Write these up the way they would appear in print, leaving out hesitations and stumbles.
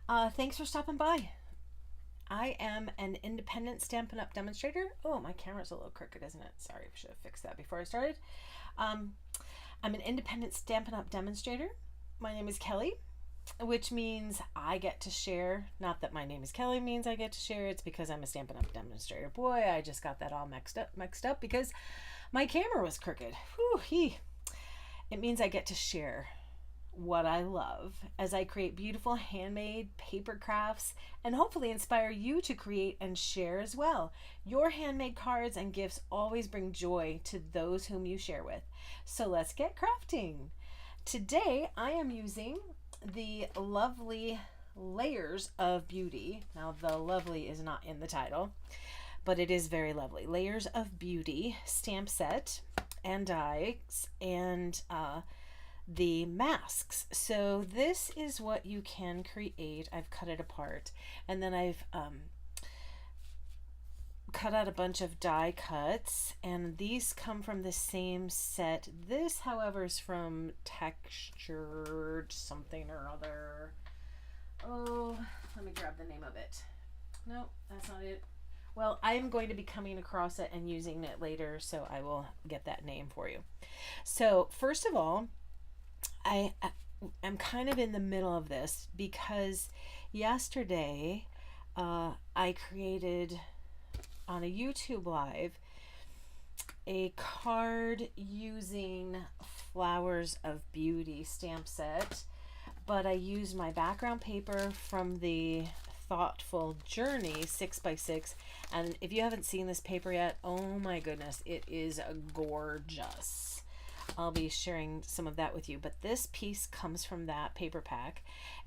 Thanks for stopping by. I am an independent Stampin' Up! Demonstrator. Oh, my camera's a little crooked, isn't it? Sorry, I should have fixed that before I started. Um, I'm an independent Stampin' Up! Demonstrator. My name is Kelly, which means I get to share. Not that my name is Kelly means I get to share. It's because I'm a Stampin' Up! Demonstrator. Boy, I just got that all mixed up because my camera was crooked. Whew. It means I get to share what I love as I create beautiful handmade paper crafts and hopefully inspire you to create and share as well. Your handmade cards and gifts always bring joy to those whom you share with. So let's get crafting. Today I am using the lovely Layers of Beauty. Now, the lovely is not in the title, but it is very lovely. Layers of Beauty stamp set and dies and the masks. So this is what you can create. I've cut it apart and then I've cut out a bunch of die cuts, and these come from the same set. This, however, is from Textured something or other. Oh, let me grab the name of it. No, that's not it. Well, I am going to be coming across it and using it later, so I will get that name for you. So first of all, I am kind of in the middle of this because yesterday I created on a YouTube live a card using Flowers of Beauty stamp set, but I used my background paper from the Thoughtful Journey 6x6, and if you haven't seen this paper yet, oh my goodness, it is gorgeous. I'll be sharing some of that with you, but this piece comes from that paper pack,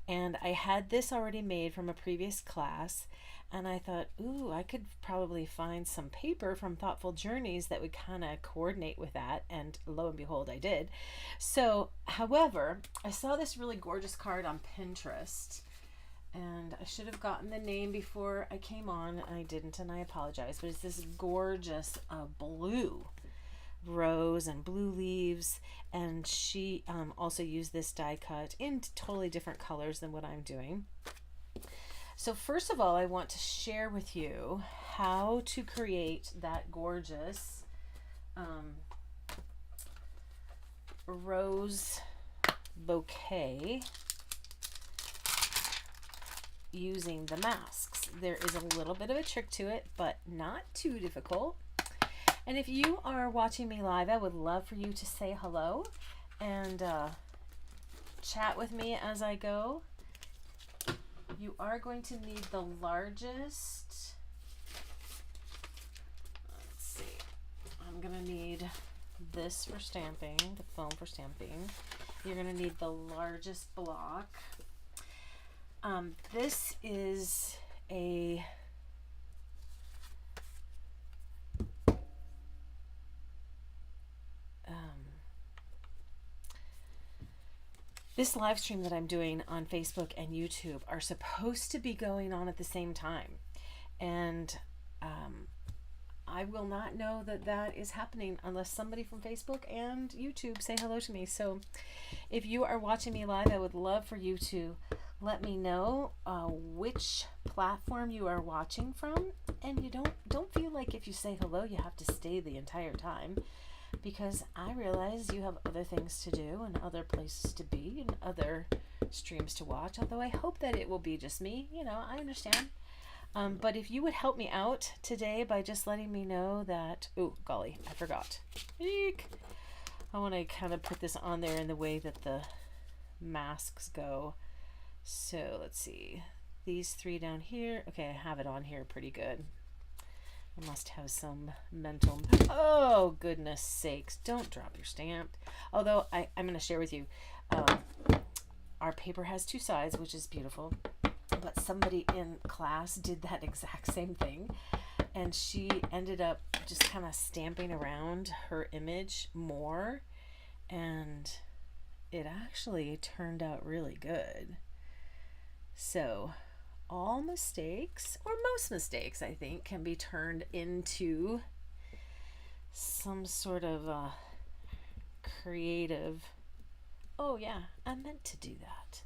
and I had this already made from a previous class, and I thought, ooh, I could probably find some paper from Thoughtful Journeys that would kind of coordinate with that, and lo and behold, I did. So, however, I saw this really gorgeous card on Pinterest, and I should have gotten the name before I came on. I didn't, and I apologize, but it's this gorgeous blue rose and blue leaves, and she also used this die cut in totally different colors than what I'm doing. So first of all, I want to share with you how to create that gorgeous rose bouquet using the masks. There is a little bit of a trick to it, but not too difficult. And if you are watching me live, I would love for you to say hello and chat with me as I go. You are going to need the largest, let's see, I'm going to need this for stamping, the foam for stamping. You're going to need the largest block. This is a this live stream that I'm doing on Facebook and YouTube are supposed to be going on at the same time, and I will not know that that is happening unless somebody from Facebook and YouTube say hello to me. So if you are watching me live, I would love for you to let me know which platform you are watching from, and you don't feel like if you say hello you have to stay the entire time, because I realize you have other things to do and other places to be and other streams to watch, although I hope that it will be just me. I understand. But if you would help me out today by just letting me know that, oh golly, I forgot. Eek. I want to kind of put this on there in the way that the masks go. So let's see, these three down here. Okay, I have it on here pretty good. I must have some mental, oh goodness sakes, don't drop your stamp. Although I'm going to share with you, our paper has two sides, which is beautiful, but somebody in class did that exact same thing, and she ended up just kind of stamping around her image more, and it actually turned out really good. So all mistakes, or most mistakes, I think, can be turned into some sort of creative, oh yeah, I meant to do that.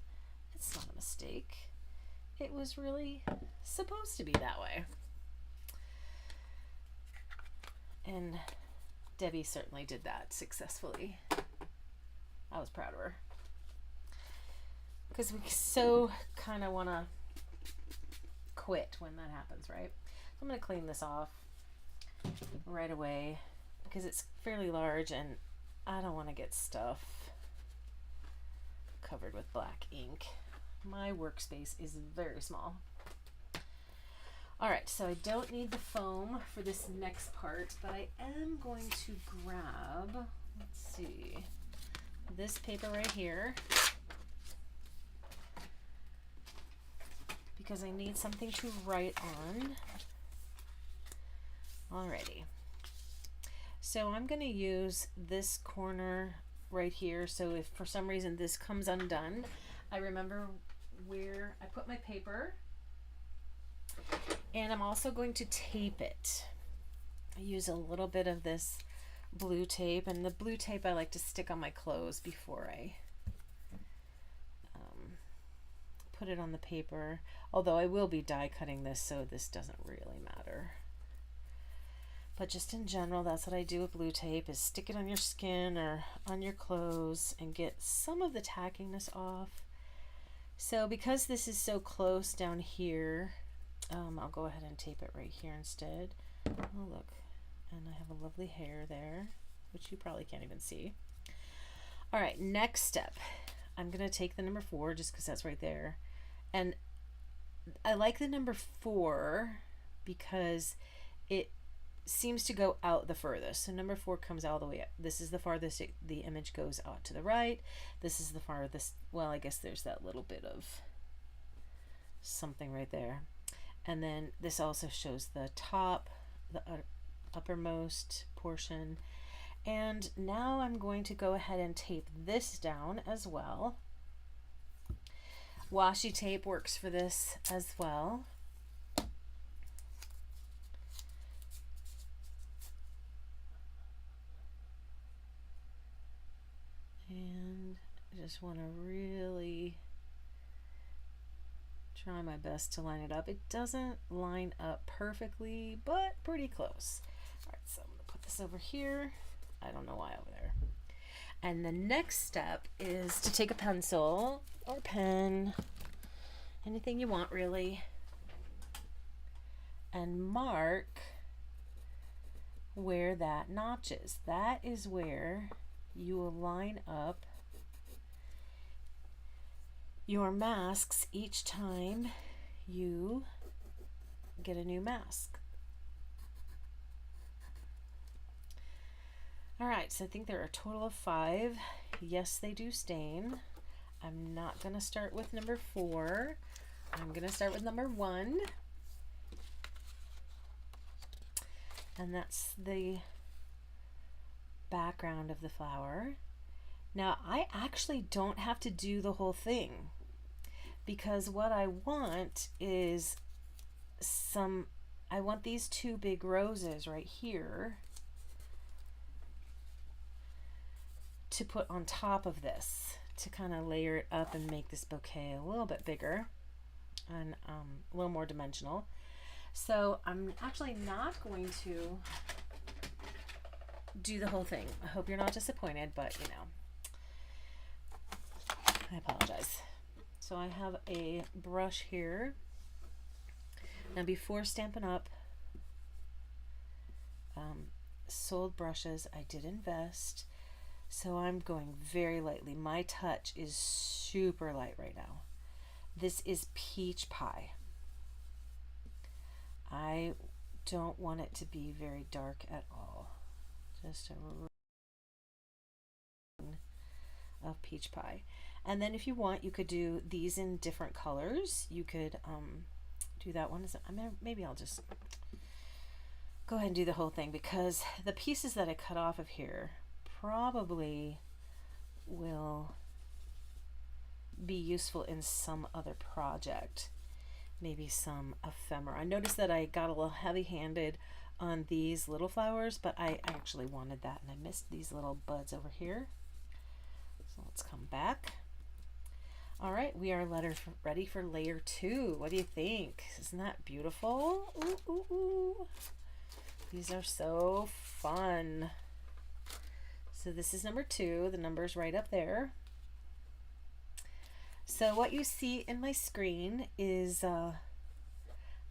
It's not a mistake. it was really supposed to be that way. And Debbie certainly did that successfully. I was proud of her. Because we so kind of want to quit when that happens, right? I'm going to clean this off right away because it's fairly large and I don't want to get stuff covered with black ink. My workspace is very small. All right, so I don't need the foam for this next part, but I am going to grab, let's see, this paper right here because I need something to write on. Alrighty. So I'm going to use this corner right here. So if for some reason this comes undone, I remember where I put my paper. And I'm also going to tape it. I use a little bit of this blue tape, and the blue tape I like to stick on my clothes before I put it on the paper. Although I will be die cutting this, so this doesn't really matter. But just in general, that's what I do with blue tape, is stick it on your skin or on your clothes and get some of the tackiness off. So because this is so close down here, I'll go ahead and tape it right here instead. Oh, look. And I have a lovely hair there, which you probably can't even see. All right, next step. I'm going to take the number 4 just because that's right there. And I like the number 4 because it seems to go out the furthest. So number 4 comes all the way up. This is the farthest the image goes out to the right. This is the farthest, well, I guess there's that little bit of something right there. And then this also shows the top, the uppermost portion. And now I'm going to go ahead and tape this down as well. Washi tape works for this as well. And I just want to really try my best to line it up. It doesn't line up perfectly, but pretty close. All right, so I'm gonna put this over here. I don't know why over there. And the next step is to take a pencil or pen, anything you want really, and mark where that notch is. That is where you will line up your masks each time you get a new mask. All right, so I think there are a total of 5. Yes, they do stain. I'm not going to start with number 4. I'm going to start with number 1. And that's the background of the flower. Now, I actually don't have to do the whole thing because what I want is I want these 2 big roses right here to put on top of this to kind of layer it up and make this bouquet a little bit bigger and a little more dimensional. So I'm actually not going to do the whole thing. I hope you're not disappointed, but you know, I apologize. So I have a brush here. Now before Stampin' Up! Sold brushes, I did invest. So I'm going very lightly. My touch is super light right now. This is peach pie. I don't want it to be very dark at all. Just a ring of peach pie. And then if you want, you could do these in different colors. You could do that one. Maybe I'll just go ahead and do the whole thing because the pieces that I cut off of here probably will be useful in some other project. Maybe some ephemera. I noticed that I got a little heavy-handed on these little flowers, but I actually wanted that and I missed these little buds over here. So let's come back. All right, we are ready for layer 2. What do you think? Isn't that beautiful? Ooh, ooh, ooh. These are so fun. So this is number 2. The number's right up there. So what you see in my screen is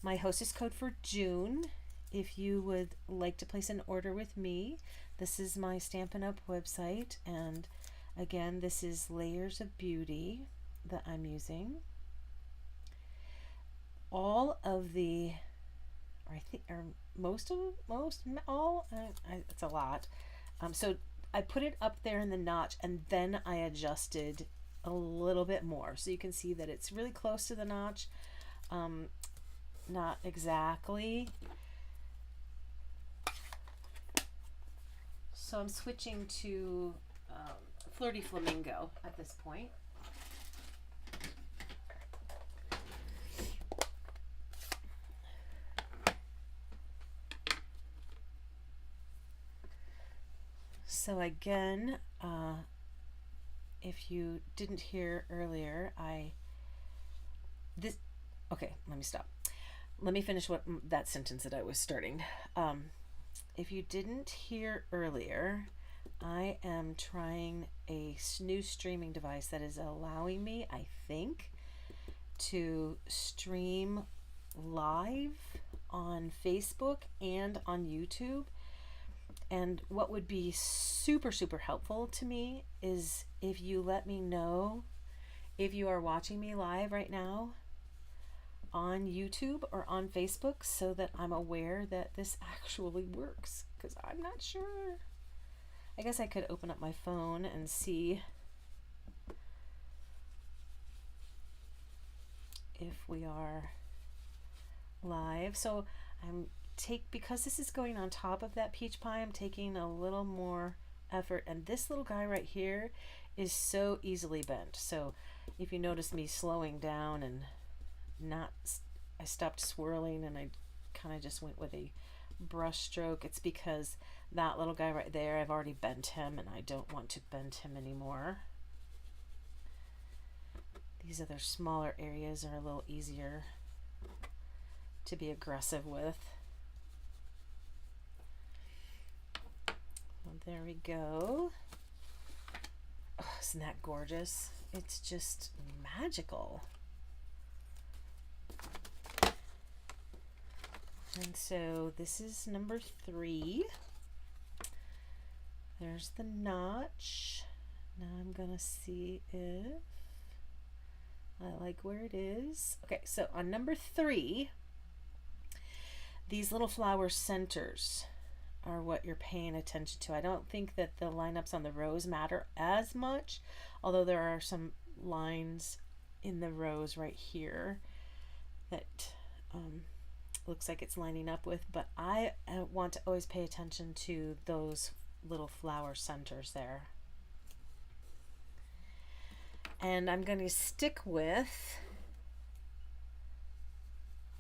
my hostess code for June. If you would like to place an order with me, this is my Stampin' Up website, and again, this is Layers of Beauty that I'm using. All of the, or I think, or it's a lot. So I put it up there in the notch, and then I adjusted a little bit more, so you can see that it's really close to the notch. Not exactly. So I'm switching to Flirty Flamingo at this point. So again, if you didn't hear earlier, okay, let me stop. Let me finish that sentence that I was starting. If you didn't hear earlier, I am trying a new streaming device that is allowing me, I think, to stream live on Facebook and on YouTube. And what would be super, super helpful to me is if you let me know if you are watching me live right now on YouTube or on Facebook, so that I'm aware that this actually works, because I'm not sure. I guess I could open up my phone and see if we are live. So because this is going on top of that peach pie, I'm taking a little more effort, and this little guy right here is so easily bent. So if you notice me slowing down and I stopped swirling and I kind of just went with a brush stroke, it's because that little guy right there, I've already bent him and I don't want to bend him anymore. These other smaller areas are a little easier to be aggressive with. Well, there we go. Oh, isn't that gorgeous? It's just magical. And so this is number 3. There's the notch. Now I'm gonna see if I like where it is. Okay, so on number 3, these little flower centers are what you're paying attention to. I don't think that the lineups on the rows matter as much, although there are some lines in the rows right here that looks like it's lining up with, but I want to always pay attention to those little flower centers there. And I'm going to stick with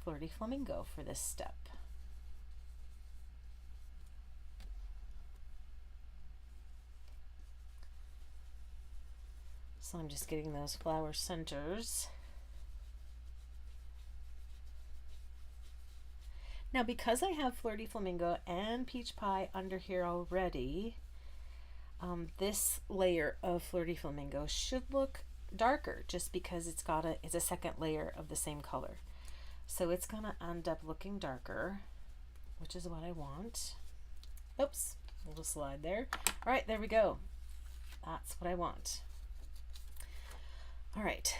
Flirty Flamingo for this step. So I'm just getting those flower centers. Now, because I have Flirty Flamingo and Peach Pie under here already, this layer of Flirty Flamingo should look darker, just because it's a second layer of the same color. So it's gonna end up looking darker, which is what I want. Oops, a little slide there. All right, there we go. That's what I want. All right,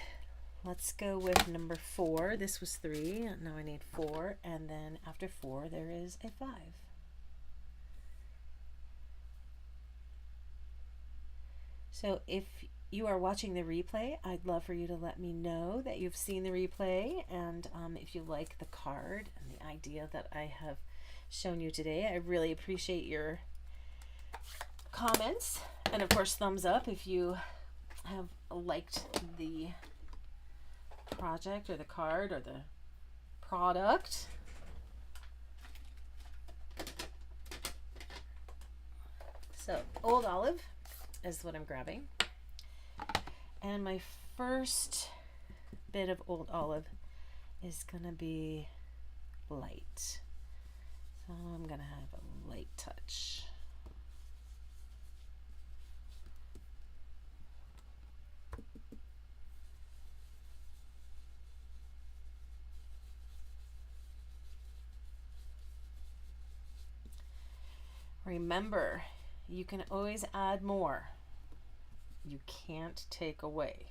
let's go with number 4. This was 3, now I need 4, and then after 4 there is a 5. So if you are watching the replay, I'd love for you to let me know that you've seen the replay, and if you like the card and the idea that I have shown you today. I really appreciate your comments, and of course thumbs up if you have liked the project or the card or the product. So Old Olive is what I'm grabbing, and my first bit of Old Olive is gonna be light. So I'm gonna have a light touch. Remember, you can always add more. You can't take away.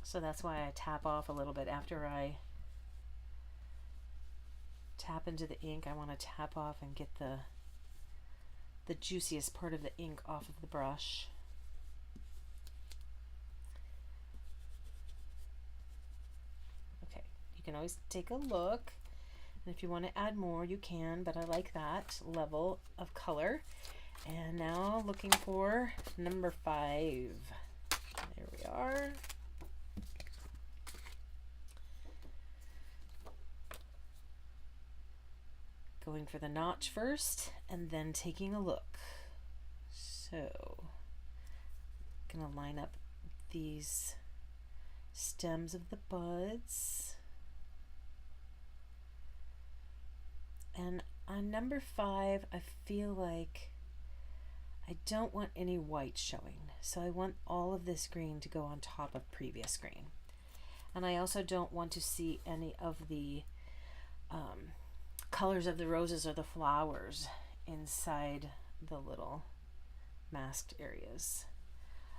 So that's why I tap off a little bit after I tap into the ink. I want to tap off and get the juiciest part of the ink off of the brush. Okay, you can always take a look. And if you want to add more, you can, but I like that level of color. And now looking for number 5. There we are. Going for the notch first and then taking a look. So, gonna line up these stems of the buds. And on number 5, I feel like I don't want any white showing. So I want all of this green to go on top of previous green. And I also don't want to see any of the colors of the roses or the flowers inside the little masked areas.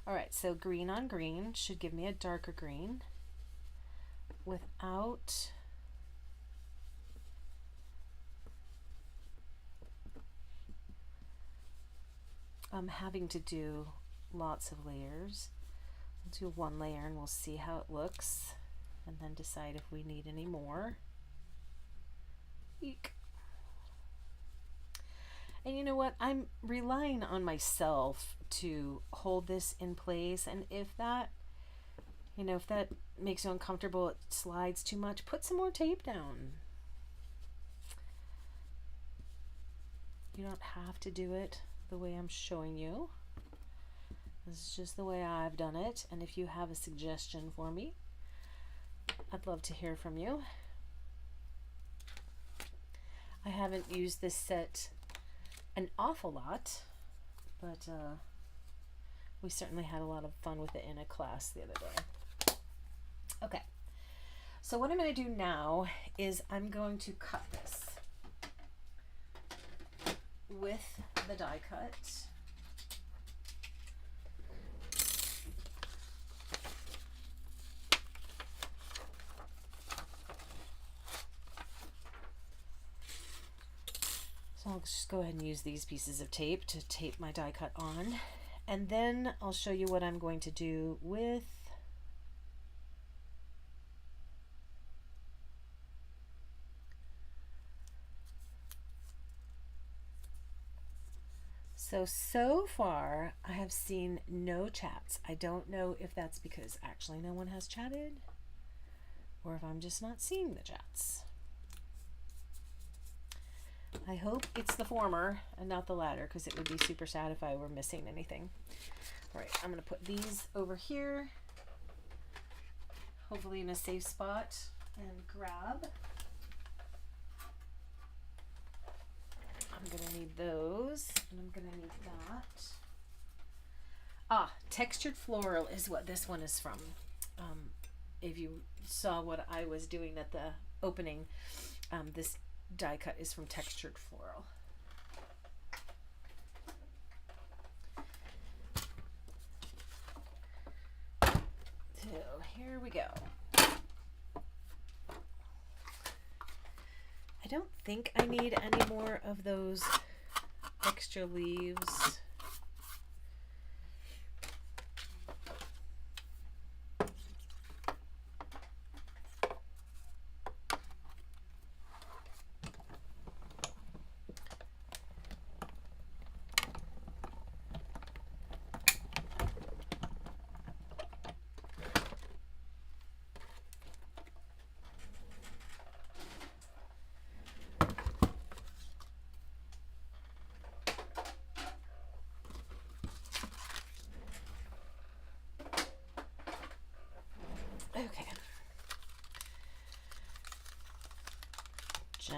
All right, so green on green should give me a darker green without having to do lots of layers. We'll do one layer and we'll see how it looks and then decide if we need any more. Eek. And you know what? I'm relying on myself to hold this in place, and if that, if that makes you uncomfortable, it slides too much, put some more tape down. You don't have to do it the way I'm showing you. This is just the way I've done it, and if you have a suggestion for me, I'd love to hear from you. I haven't used this set an awful lot, but we certainly had a lot of fun with it in a class the other day. Okay, so what I'm going to do now is I'm going to cut this with the die cut. So I'll just go ahead and use these pieces of tape to tape my die cut on, and then I'll show you what I'm going to do with So far I have seen no chats. I don't know if that's because actually no one has chatted or if I'm just not seeing the chats. I hope it's the former and not the latter, because it would be super sad if I were missing anything. All right, I'm going to put these over here, hopefully in a safe spot, and grab. I'm going to need those, and I'm going to need that. Ah, Textured Floral is what this one is from. If you saw what I was doing at the opening, this die cut is from Textured Floral. So here we go. I don't think I need any more of those extra leaves.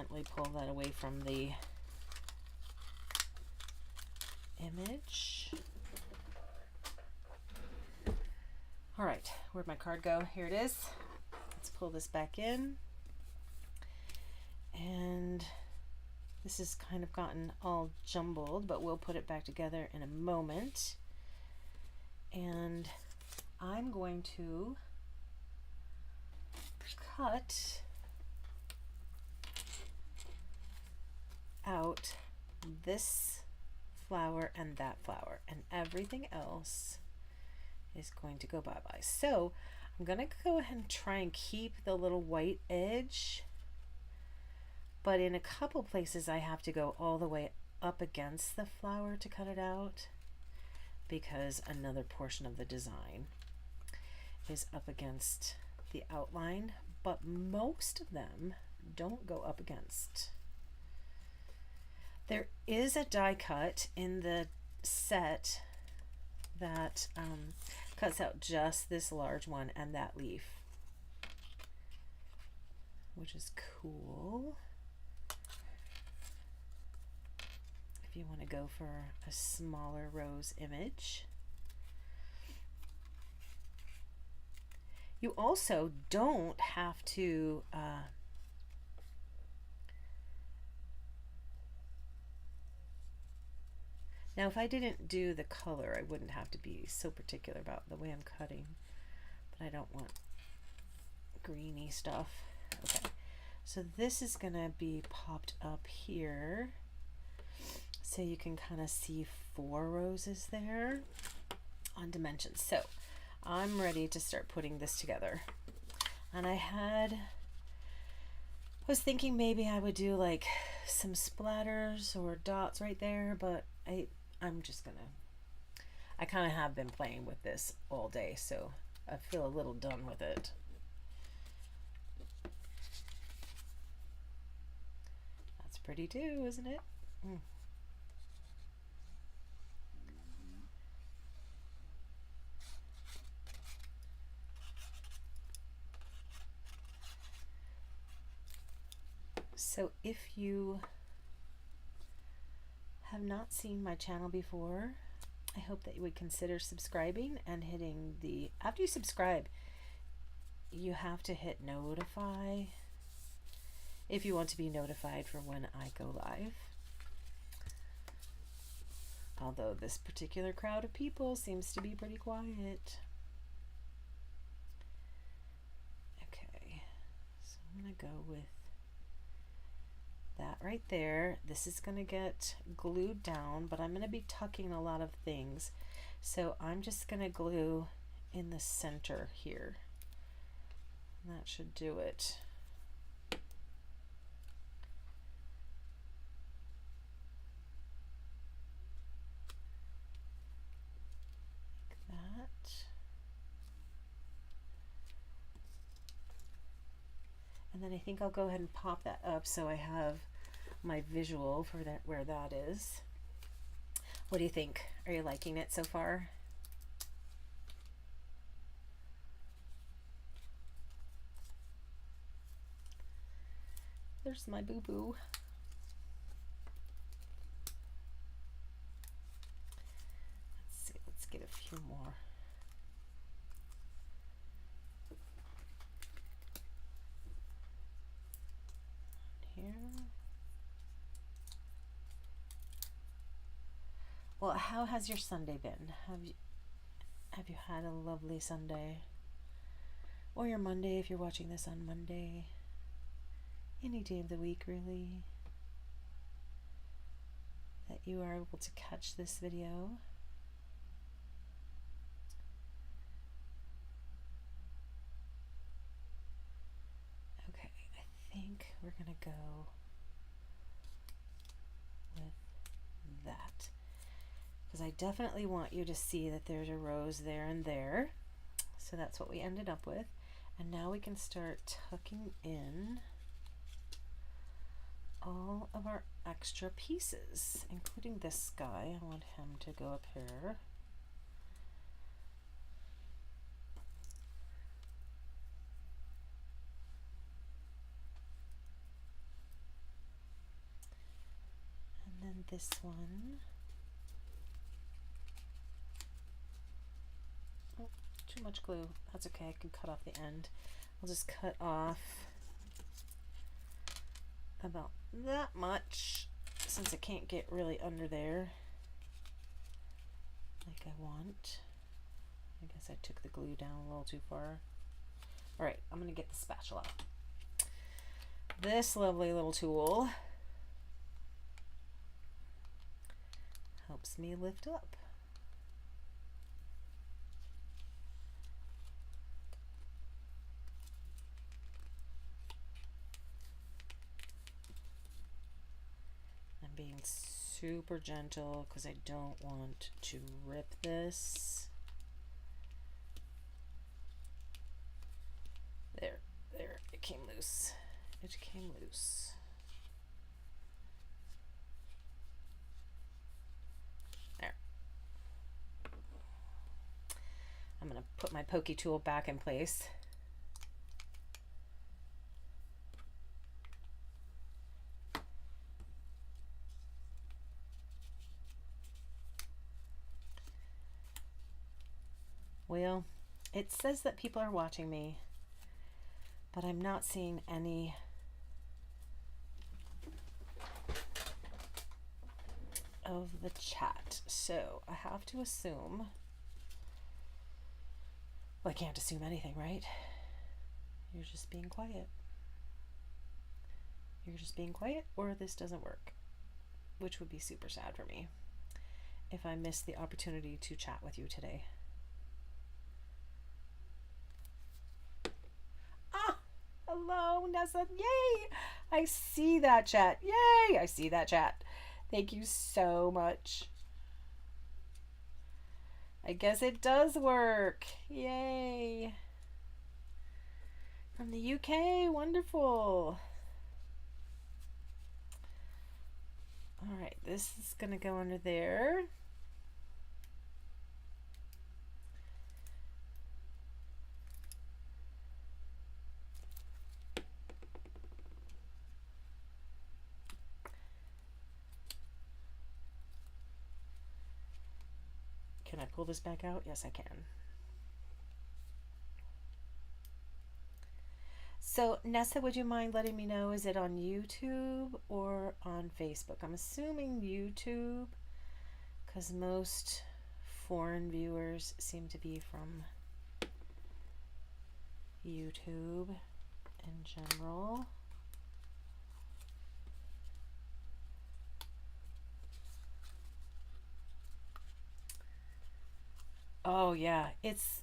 gently pull that away from the image. All right, where'd my card go? Here it is. Let's pull this back in. And this has kind of gotten all jumbled, but we'll put it back together in a moment. And I'm going to cut out this flower and that flower, and everything else is going to go bye-bye. So I'm going to go ahead and try and keep the little white edge, but in a couple places I have to go all the way up against the flower to cut it out, because another portion of the design is up against the outline, but most of them don't go up against. There is a die cut in the set that cuts out just this large one and that leaf, which is cool. If you want to go for a smaller rose image. You also don't have to now if I didn't do the color, I wouldn't have to be so particular about the way I'm cutting, but I don't want greeny stuff. Okay, so this is gonna be popped up here, so you can kind of see 4 roses there on dimensions. So I'm ready to start putting this together. And I was thinking maybe I would do like some splatters or dots right there, but I'm just gonna, I kind of have been playing with this all day, so I feel a little done with it. That's pretty too, isn't it? So if you have not seen my channel before, I hope that you would consider subscribing and hitting the, after you subscribe, you have to hit notify if you want to be notified for when I go live. Although this particular crowd of people seems to be pretty quiet. Okay, so I'm gonna go with that right there. This is going to get glued down, but I'm going to be tucking a lot of things, so I'm just going to glue in the center here. That should do it. Like that. And then I think I'll go ahead and pop that up so I have my visual for that, where that is. What do you think? Are you liking it so far? There's my boo-boo. Let's see, let's get a few more. Here. Well, how has your Sunday been? Have you had a lovely Sunday? Or your Monday if you're watching this on Monday? Any day of the week, really, that you are able to catch this video. Okay, I think we're gonna go with that, because I definitely want you to see that there's a rose there and there. So that's what we ended up with. And now we can start tucking in all of our extra pieces, including this guy. I want him to go up here. this one. Oh, too much glue. That's okay. I can cut off the end. I'll just cut off about that much since I can't get really under there like I want. I guess I took the glue down a little too far. All right, I'm gonna get the spatula. This lovely little tool helps me lift up. I'm being super gentle because I don't want to rip this. There, it came loose. It came loose. There. I'm going to put my pokey tool back in place. Well, it says that people are watching me, but I'm not seeing any of the chat, so I have to assume, well, I can't assume anything, right? You're just being quiet. You're just being quiet, or this doesn't work, which would be super sad for me if I missed the opportunity to chat with you today. Ah, hello, Nessa. Yay! I see that chat. Yay! I see that chat. Thank you so much. I guess it does work. Yay. From the UK. Wonderful. All right, this is going to go under there. Can I pull this back out? Yes, I can. So, Nessa, would you mind letting me know, is it on YouTube or on Facebook? I'm assuming YouTube, because most foreign viewers seem to be from YouTube in general. Oh yeah, it's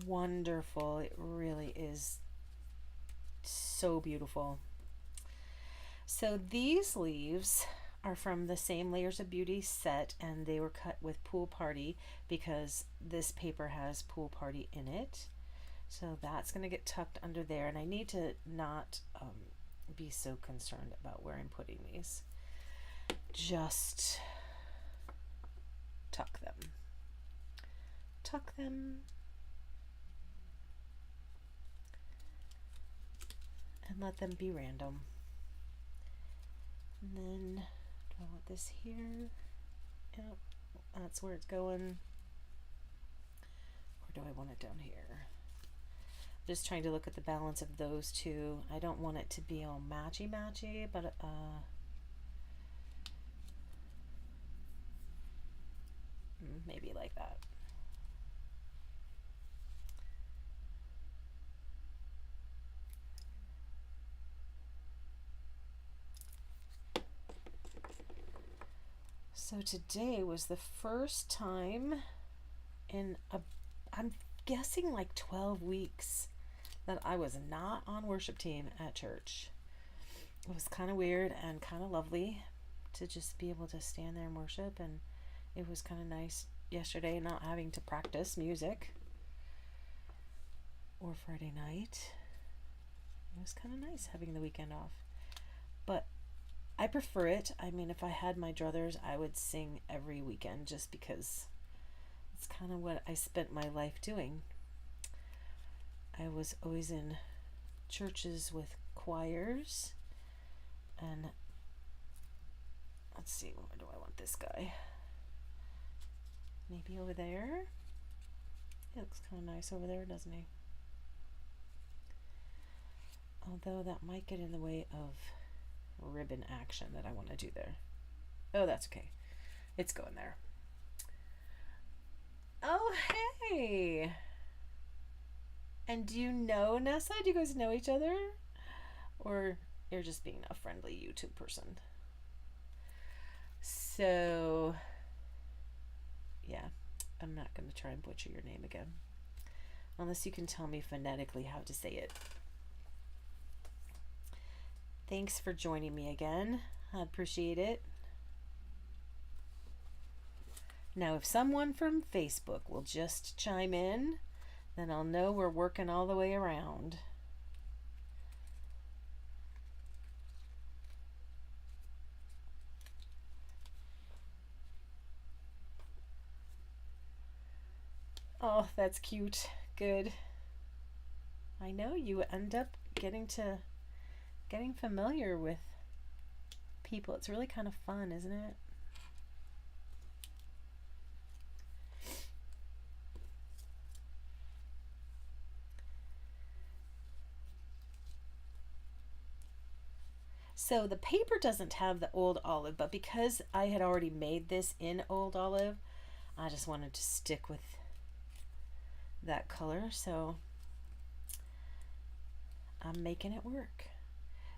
wonderful. It really is so beautiful. So these leaves are from the same Layers of Beauty set, and they were cut with Pool Party because this paper has Pool Party in it. So that's going to get tucked under there, and I need to not be so concerned about where I'm putting these. Just tuck them. Tuck them. And let them be random. And then, do I want this here? Yep, that's where it's going. Or do I want it down here? Just trying to look at the balance of those two. I don't want it to be all matchy-matchy, but maybe like that. So today was the first time in I'm guessing like 12 weeks that I was not on worship team at church. It was kind of weird and kind of lovely to just be able to stand there and worship, and it was kind of nice yesterday not having to practice music or Friday night. It was kind of nice having the weekend off, but I prefer it. I mean, if I had my druthers, I would sing every weekend just because it's kind of what I spent my life doing. I was always in churches with choirs, and Let's see, where do I want this guy? Maybe over there? He looks kind of nice over there, doesn't he? Although that might get in the way of ribbon action that I want to do there. Oh, that's okay. It's going there. Oh, hey! And do you know Nessa? Do you guys know each other? Or you're just being a friendly YouTube person? So, yeah, I'm not going to try and butcher your name again. Unless you can tell me phonetically how to say it. Thanks for joining me again. I appreciate it. Now, if someone from Facebook will just chime in, then I'll know we're working all the way around. Oh, that's cute. Good. I know you end up getting familiar with people. It's really kind of fun, isn't it? So the paper doesn't have the old olive, but because I had already made this in old olive, I just wanted to stick with that color, so I'm making it work.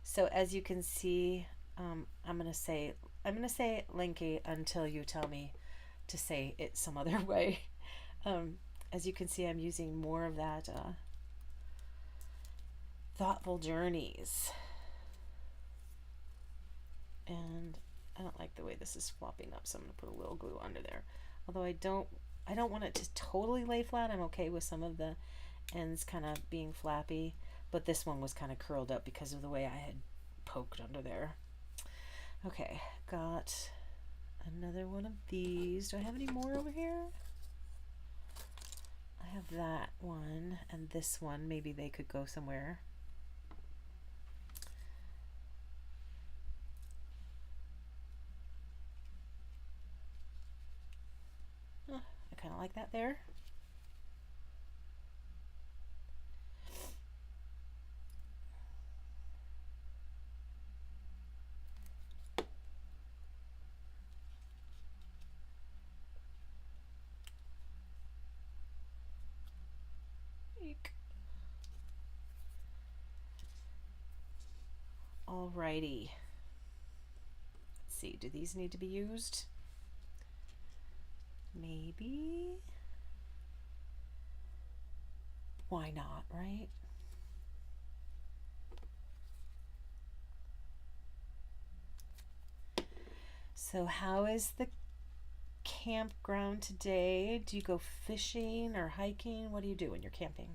So as you can see, I'm gonna say Linky until you tell me to say it some other way. As you can see, I'm using more of that Thoughtful Journeys. And I don't like the way this is flopping up, so I'm going to put a little glue under there. Although I don't want it to totally lay flat. I'm okay with some of the ends kind of being flappy, but this one was kind of curled up because of the way I had poked under there. Okay, got another one of these. Do I have any more over here? I have that one and this one. Maybe they could go somewhere. I kind of like that there. Eek. Alrighty. Let's see, do these need to be used? Maybe. Why not, right? So how is the campground today? Do you go fishing or hiking? What do you do when you're camping?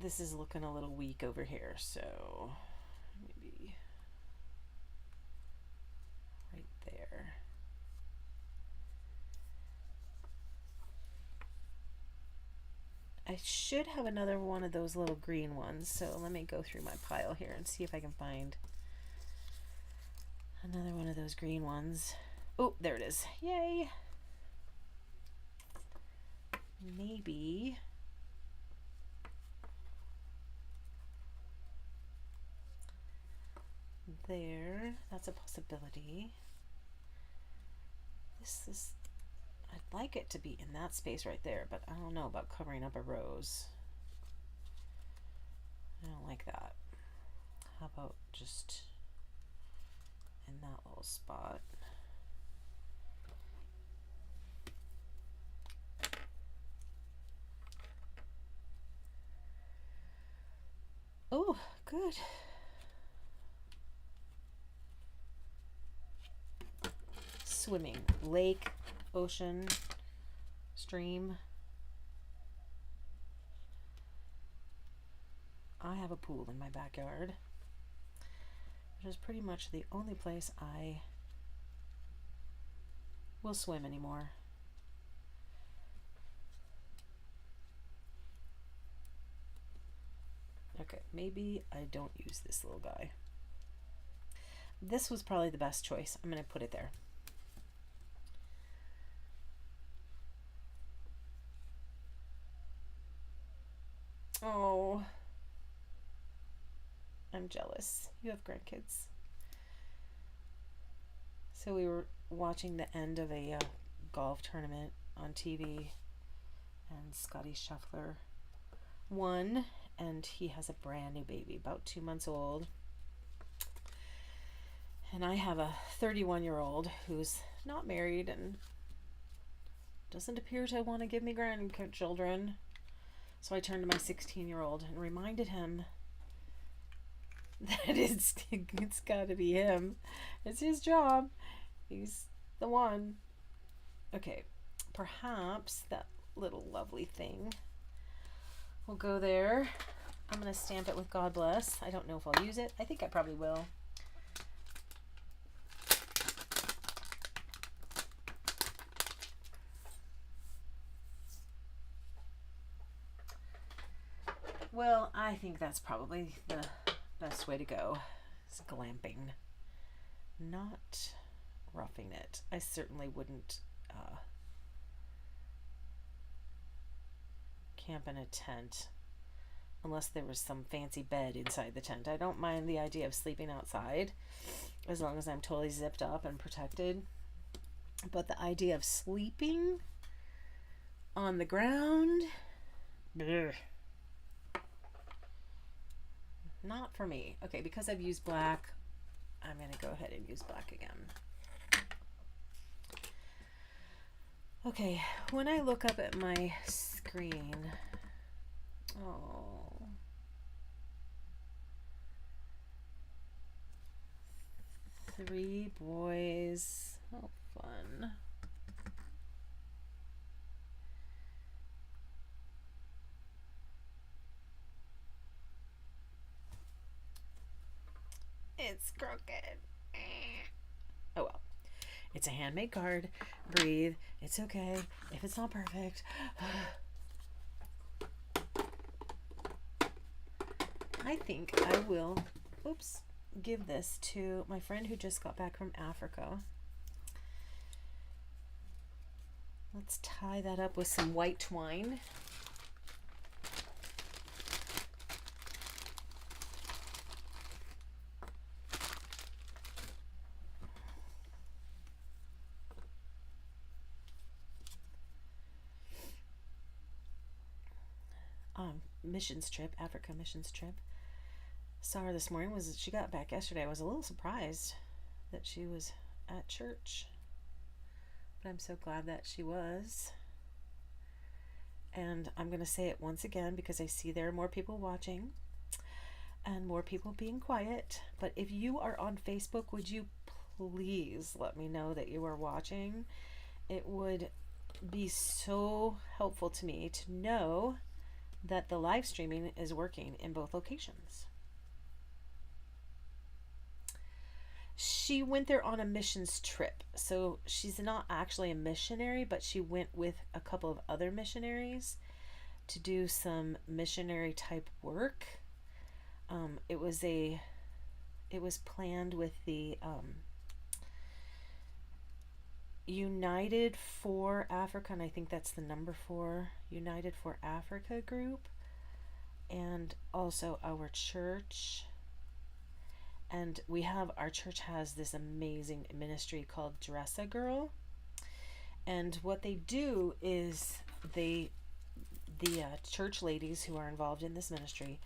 This is looking a little weak over here, so maybe right there. I should have another one of those little green ones, so let me go through my pile here and see if I can find another one of those green ones. Oh, there it is. Yay! Maybe there. That's a possibility. This is, I'd like it to be in that space right there, but I don't know about covering up a rose. I don't like that. How about just in that little spot? Oh, good. Swimming, lake, ocean, stream. I have a pool in my backyard, which is pretty much the only place I will swim anymore. Okay, maybe I don't use this little guy. This was probably the best choice. I'm going to put it there. Oh, I'm jealous. You have grandkids. So we were watching the end of a golf tournament on TV, and Scotty Scheffler won, and he has a brand new baby, about 2 months old. And I have a 31-year-old who's not married and doesn't appear to want to give me grandchildren. So I turned to my 16-year-old and reminded him that it's got to be him. It's his job. He's the one. Okay, perhaps that little lovely thing will go there. I'm going to stamp it with God bless. I don't know if I'll use it. I think I probably will. Well, I think that's probably the best way to go. Is glamping, not roughing it. I certainly wouldn't camp in a tent unless there was some fancy bed inside the tent. I don't mind the idea of sleeping outside as long as I'm totally zipped up and protected. But the idea of sleeping on the ground, bleh. Not for me. Okay, because I've used black, I'm going to go ahead and use black again. Okay, when I look up at my screen, oh, three boys, oh fun. It's crooked. Oh well. It's a handmade card. Breathe. It's okay if it's not perfect. I think I will, give this to my friend who just got back from Africa. Let's tie that up with some white twine. Missions trip, Africa missions trip. Saw her this morning. She got back yesterday. I was a little surprised that she was at church, but I'm so glad that she was. And I'm going to say it once again because I see there are more people watching and more people being quiet. But if you are on Facebook, would you please let me know that you are watching? It would be so helpful to me to know that the live streaming is working in both locations. She went there on a missions trip. So she's not actually a missionary, but she went with a couple of other missionaries to do some missionary type work. It was planned with the United for Africa, and I think that's the number 4, United for Africa group, and also our church. And our church has this amazing ministry called Dress a Girl, and what they do is the church ladies who are involved in this ministry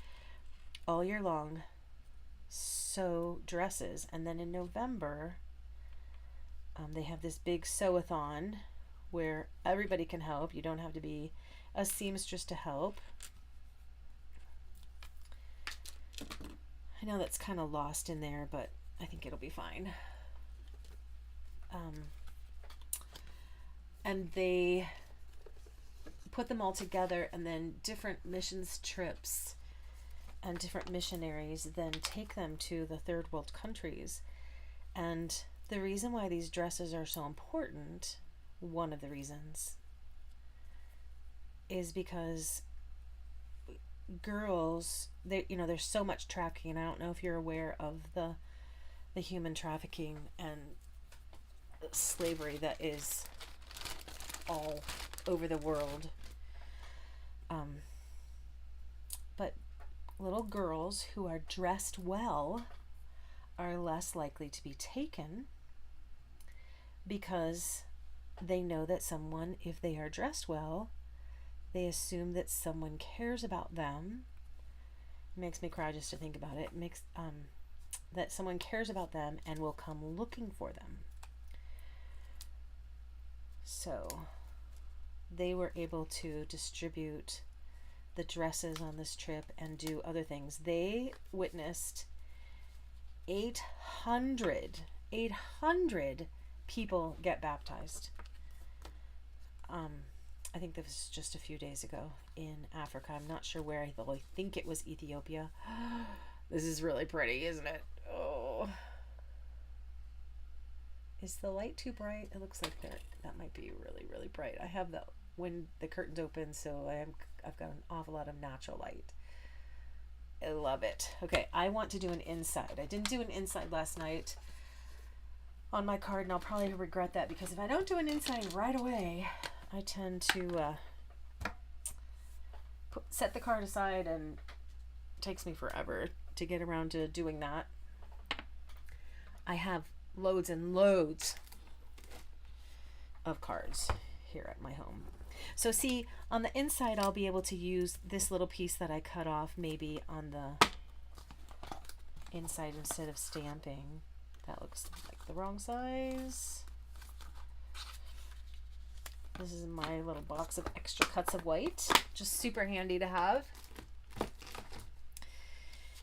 all year long sew dresses, and then in November they have this big sew-a-thon where everybody can help. You don't have to be a seamstress to help. I know that's kind of lost in there, but I think it'll be fine. And they put them all together, and then different missions trips and different missionaries then take them to the third world countries. And the reason why these dresses are so important, one of the reasons, is because girls, there's so much trafficking, and I don't know if you're aware of the human trafficking and slavery that is all over the world. But little girls who are dressed well are less likely to be taken, because they know that someone, if they are dressed well, they assume that someone cares about them. It makes me cry just to think about it. It makes that someone cares about them and will come looking for them. So they were able to distribute the dresses on this trip and do other things. They witnessed 800 people get baptized. I think this was just a few days ago in Africa. I'm not sure where, though I think it was Ethiopia. This is really pretty, isn't it? Oh. Is the light too bright? It looks like that might be really, really bright. I have when the curtains open, so I've got an awful lot of natural light. I love it. Okay, I want to do an inside. I didn't do an inside last night on my card, and I'll probably regret that, because if I don't do an inside right away, I tend to set the card aside, and it takes me forever to get around to doing that. I have loads and loads of cards here at my home. So see, on the inside, I'll be able to use this little piece that I cut off maybe on the inside instead of stamping. That looks like the wrong size. This is my little box of extra cuts of white. Just super handy to have.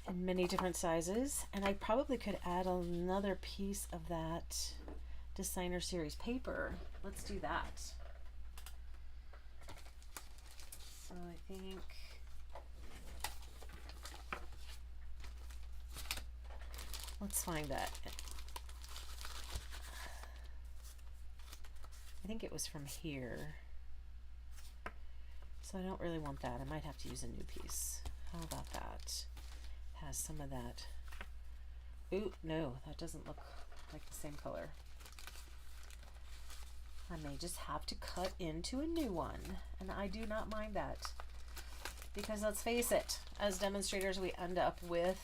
In many different sizes. And I probably could add another piece of that designer series paper. Let's do that. So I think let's find that. I think it was from here. So I don't really want that. I might have to use a new piece. How about that? Has some of that. Ooh, no, that doesn't look like the same color. I may just have to cut into a new one, and I do not mind that, because let's face it, as demonstrators we end up with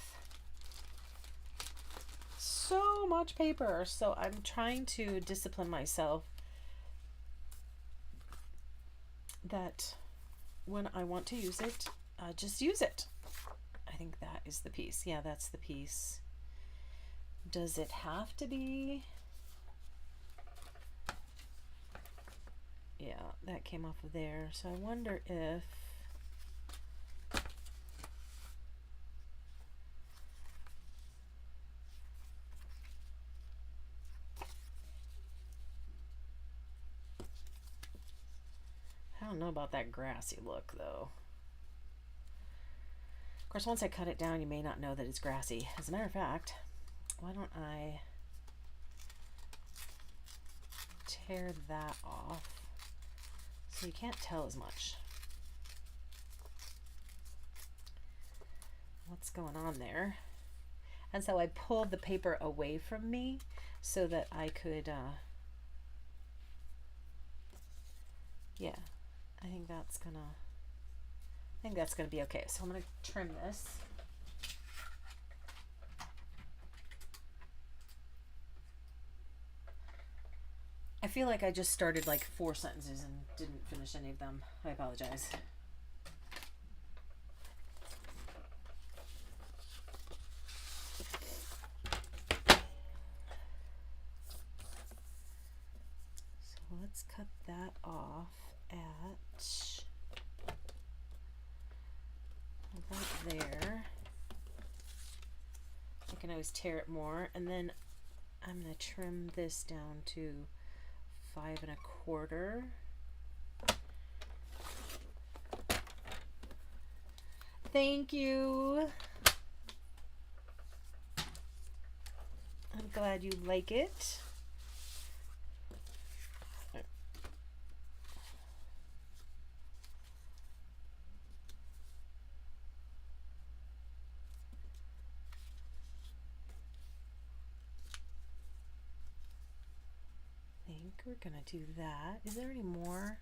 so much paper. So I'm trying to discipline myself that when I want to use it, just use it. I think that is the piece. Yeah, that's the piece. Does it have to be? Yeah, that came off of there. So I wonder if I don't know about that grassy look, though. Of course, once I cut it down, you may not know that it's grassy. As a matter of fact, why don't I tear that off so you can't tell as much what's going on there. And so I pulled the paper away from me so that I could, yeah, I think that's gonna be okay. So I'm gonna trim this. I feel like I just started like 4 sentences and didn't finish any of them. I apologize. So let's cut that off at right there. I can always tear it more, and then I'm going to trim this down to 5 1/4. Thank you. I'm glad you like it. I think we're gonna do that. Is there any more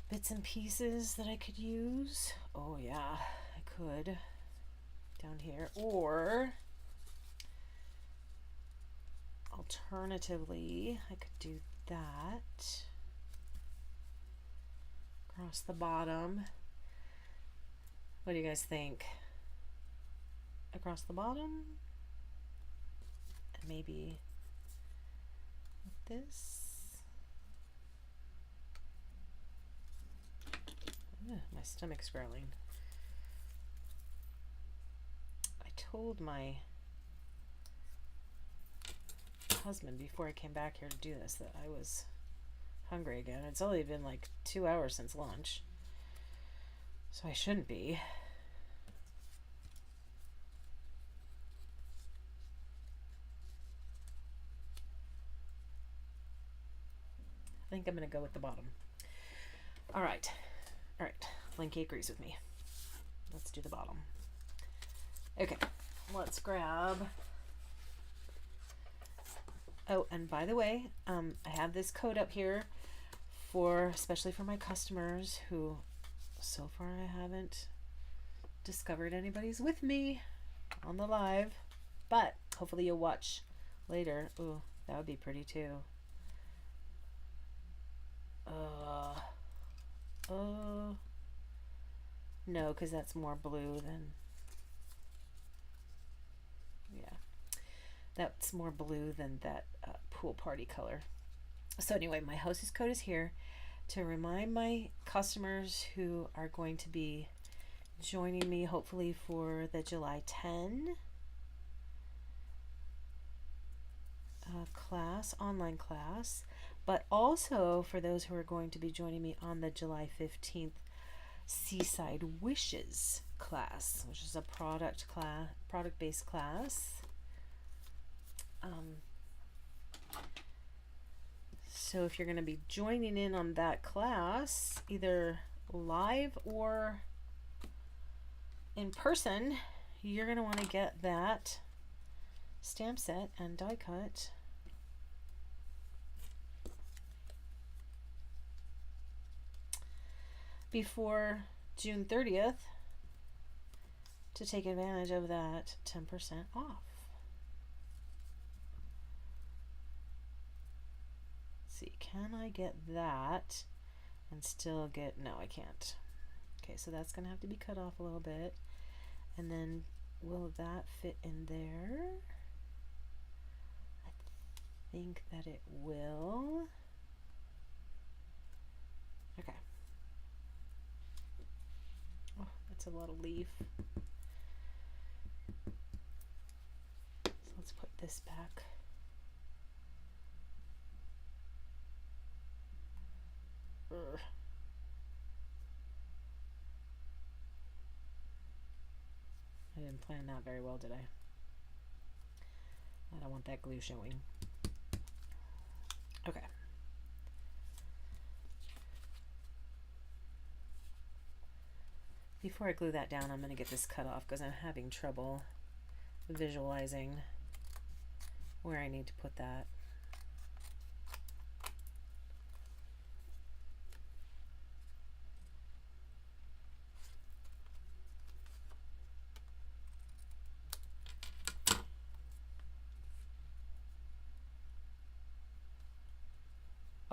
bits and pieces that I could use? Oh yeah, I could. Down here. Or alternatively, I could do that across the bottom. What do you guys think? Across the bottom? And maybe this. Ugh, my stomach's growling. I told my husband before I came back here to do this that I was hungry again. It's only been like 2 hours since lunch, so I shouldn't be. I think I'm gonna go with the bottom. All right, Blinky agrees with me. Let's do the bottom. Okay, let's grab. Oh, and by the way, I have this code up here for, especially for my customers who, so far I haven't discovered anybody's with me on the live, but hopefully you'll watch later. Ooh, that would be pretty too. No, because that's more blue than, yeah, that's more blue than that pool party color. So anyway, my hostess code is here to remind my customers who are going to be joining me hopefully for the July 10 class, online class, but also for those who are going to be joining me on the July 15th Seaside Wishes class, which is a product-based class. So if you're going to be joining in on that class, either live or in person, you're going to want to get that stamp set and die cut before June 30th to take advantage of that 10% off. Let's see, can I get that and still get, no, I can't. Okay, so that's gonna have to be cut off a little bit. And then will that fit in there? I think that it will. Okay. Oh, that's a lot of leaf. So let's put this back. Urgh. I didn't plan that very well, did I? I don't want that glue showing. Okay. Before I glue that down, I'm going to get this cut off because I'm having trouble visualizing where I need to put that.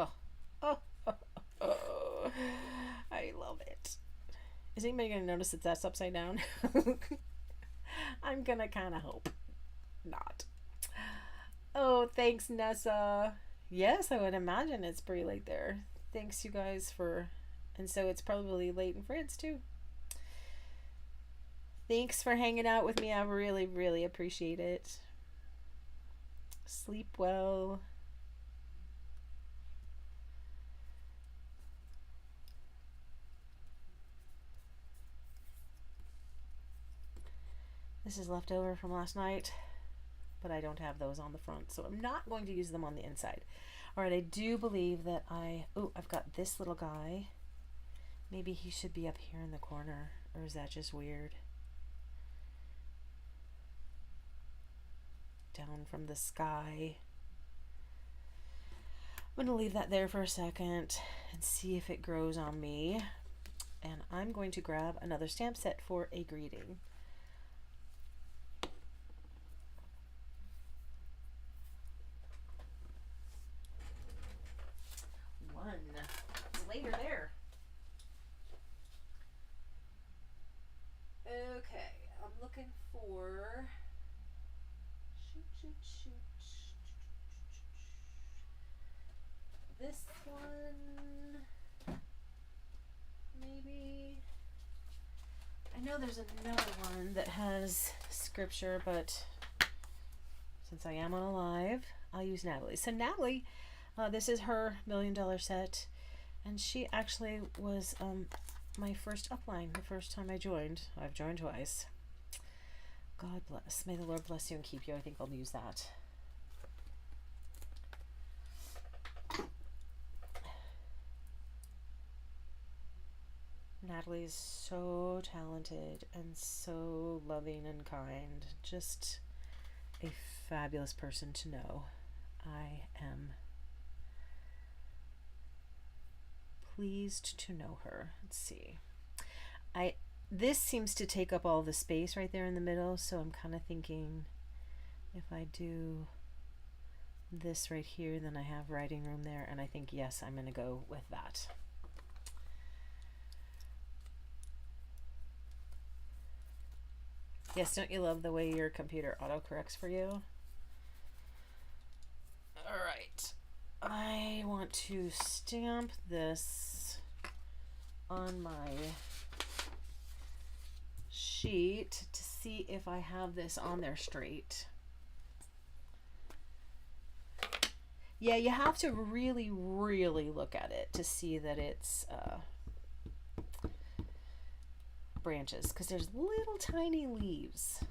Oh, I love it. Is anybody going to notice that that's upside down? I'm going to kind of hope not. Oh, thanks, Nessa. Yes, I would imagine it's pretty late there. Thanks, you guys, for... And so it's probably late in France, too. Thanks for hanging out with me. I really, really appreciate it. Sleep well. This is left over from last night, but I don't have those on the front, so I'm not going to use them on the inside. All right, I do believe that I've got this little guy. Maybe he should be up here in the corner, or is that just weird? Down from the sky. I'm going to leave that there for a second and see if it grows on me. And I'm going to grab another stamp set for a greeting. One. Later there. Okay, I'm looking for... Shoot. This one, maybe. I know there's another one that has scripture, but since I am on a live, I'll use Natalie. So Natalie, this is her $1 Million set, and she actually was my first upline the first time I joined. I've joined twice. God bless. May the Lord bless you and keep you. I think I'll use that. Natalie is so talented and so loving and kind. Just a fabulous person to know. I am pleased to know her. Let's see. This seems to take up all the space right there in the middle, so I'm kind of thinking if I do this right here, then I have writing room there, and I think, yes, I'm going to go with that. Yes, don't you love the way your computer autocorrects for you? All right. I want to stamp this on my sheet to see if I have this on there straight. Yeah, you have to really, really look at it to see that it's branches, because there's little tiny leaves.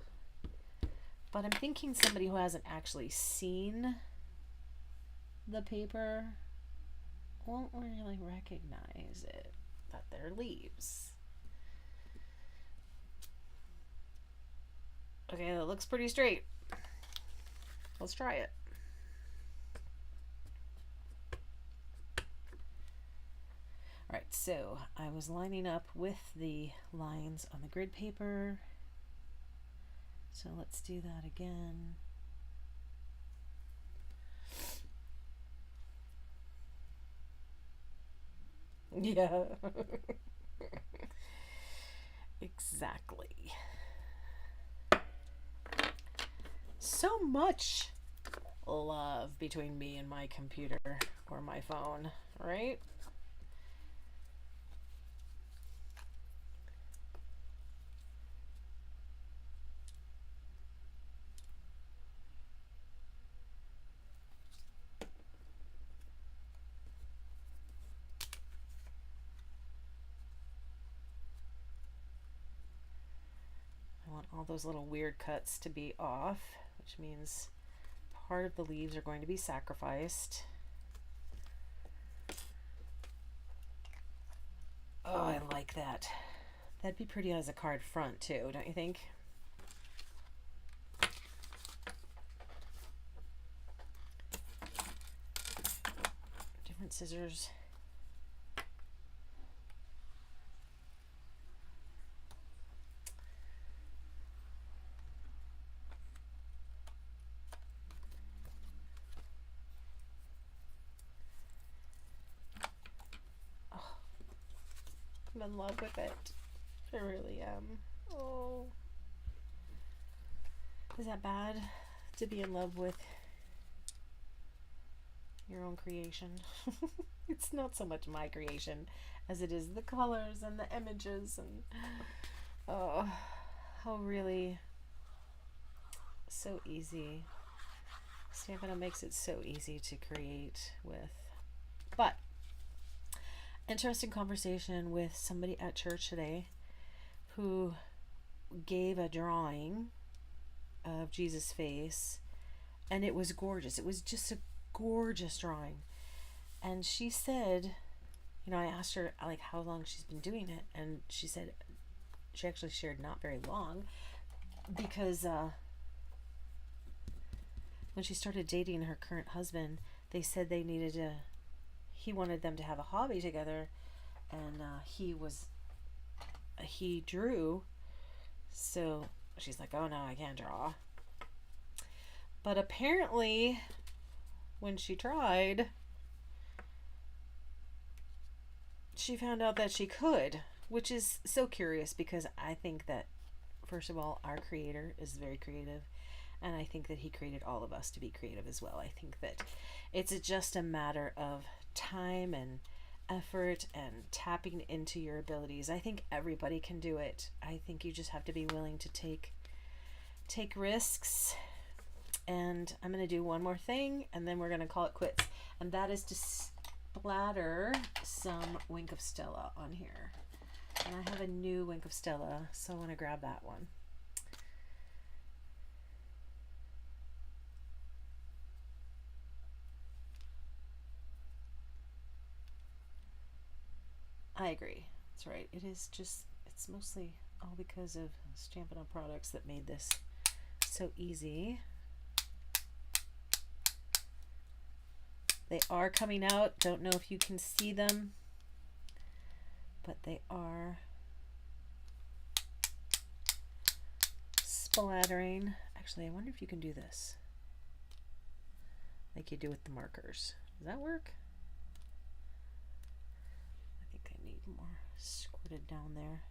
But I'm thinking somebody who hasn't actually seen the paper won't really recognize it, that they're leaves. Okay, that looks pretty straight. Let's try it. All right, so I was lining up with the lines on the grid paper. So let's do that again. Yeah. Exactly. So much love between me and my computer or my phone, right? I want all those little weird cuts to be off, which means part of the leaves are going to be sacrificed. Oh, I like that. That'd be pretty as a card front too, don't you think? Different scissors. I'm in love with it. I really am. Oh. Is that bad to be in love with your own creation? It's not so much my creation as it is the colors and the images, and oh, how really so easy. Stampin' Up makes it so easy to create with. But interesting conversation with somebody at church today who gave a drawing of Jesus' face, and it was gorgeous. It was just a gorgeous drawing. And she said, you know, I asked her like how long she's been doing it, and she said she actually shared not very long, because when she started dating her current husband, they said they needed to, he wanted them to have a hobby together, and he drew. So she's like, oh no, I can't draw. But apparently when she tried, she found out that she could, which is so curious, because I think that, first of all, our creator is very creative, and I think that he created all of us to be creative as well. I think that it's just a matter of time and effort and tapping into your abilities. I think everybody can do it. I think you just have to be willing to take risks. And I'm going to do one more thing, and then we're going to call it quits, and that is to splatter some Wink of Stella on here. And I have a new Wink of Stella, so I want to grab that one. I agree. That's right. It is just, it's mostly all because of Stampin' Up! Products that made this so easy. They are coming out. Don't know if you can see them, but they are splattering. Actually, I wonder if you can do this like you do with the markers. Does that work? I think I need more squirted down there.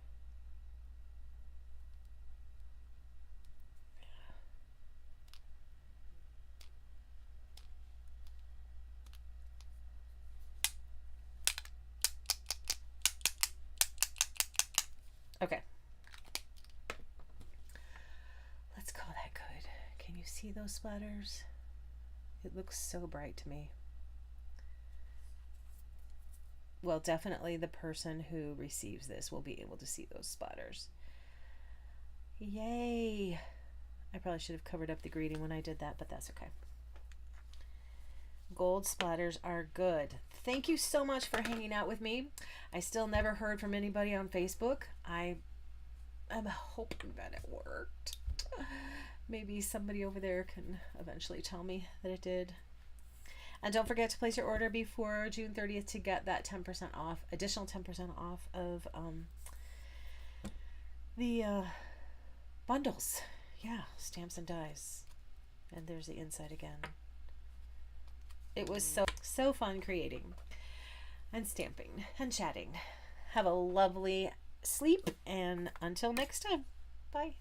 Okay. Let's call that good. Can you see those splatters? It looks so bright to me. Well, definitely the person who receives this will be able to see those splatters. Yay! I probably should have covered up the greeting when I did that, but that's okay. Gold splatters are good. Thank you so much for hanging out with me. I still never heard from anybody on Facebook. I'm hoping that it worked. Maybe somebody over there can eventually tell me that it did. And don't forget to place your order before June 30th to get that 10% off, additional 10% off of the bundles. Yeah, stamps and dies. And there's the inside again. It was so fun creating and stamping and chatting. Have a lovely sleep, and until next time, bye.